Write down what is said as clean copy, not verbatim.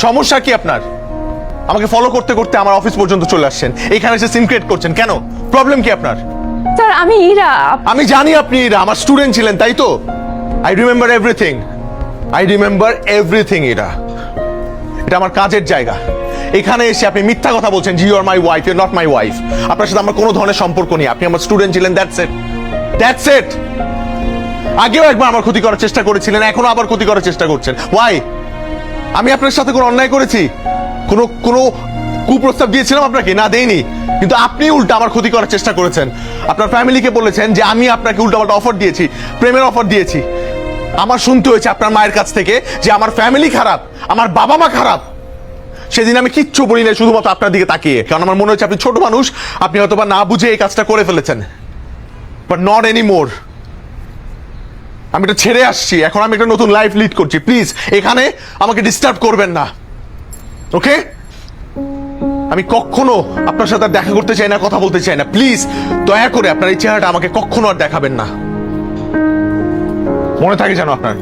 সমস্যা কি আপনার? আমাকে ফলো করতে করতে আমার অফিস পর্যন্ত চলে আসছেন, এখানে এসে সিম ক্রিয়েট করছেন কেন? প্রবলেম কি আপনার? স্যার আমি ইরা। আমি জানি আপনি ইরা, আমার স্টুডেন্ট ছিলেন তাই তো। I remember everything, I remember everything. এটা আমার কাজের জায়গা। এখানে এসে আপনি মিথ্যা কথা বলছেন, you are my wife, you are not my wife. আপনার সাথে আমার কোনো ধরনের সম্পর্ক নেই, আপনি আমার স্টুডেন্ট ছিলেন, দ্যাটস ইট, দ্যাটস ইট। আগেও একবার আমার ক্ষতি করার চেষ্টা করেছিলেন, এখনো আবার ক্ষতি করার চেষ্টা করছেন। ওয়াই? আমি আপনার সাথে কোনো অন্যায় করেছি? কোনো কোনো কুপ্রস্তাব দিয়েছিলাম আপনাকে? না, দেইনি। কিন্তু আপনি উল্টা আমার ক্ষতি করার চেষ্টা করেছেন। আপনার ফ্যামিলিকে বলেছেন যে আমি আপনাকে উল্টাপাল্টা অফার দিয়েছি, প্রেমের অফার দিয়েছি। আমার শুনতে হয়েছে আপনার মায়ের কাছ থেকে যে আমার ফ্যামিলি খারাপ, আমার বাবা মা খারাপ। সেদিন আমি কিচ্ছু বলি না, শুধুমাত্র আপনার দিকে তাকিয়ে, কারণ আমার মনে হচ্ছে আপনি ছোট মানুষ, আপনি হয়তো বা না বুঝে এই কাজটা করে ফেলেছেন। But not any more. আমি এটা ছেড়ে আসছি, এখন আমি একটা নতুন লাইফ লিড করছি। প্লিজ এখানে আমাকে ডিস্টার্ব করবেন না, ওকে? আমি কখনো আপনার সাথে আর দেখা করতে চাই না, কথা বলতে চাই না। প্লিজ দয়া করে আপনার এই চেহারাটা আমাকে কখনো আর দেখাবেন না, মনে থাকে যেন আপনার।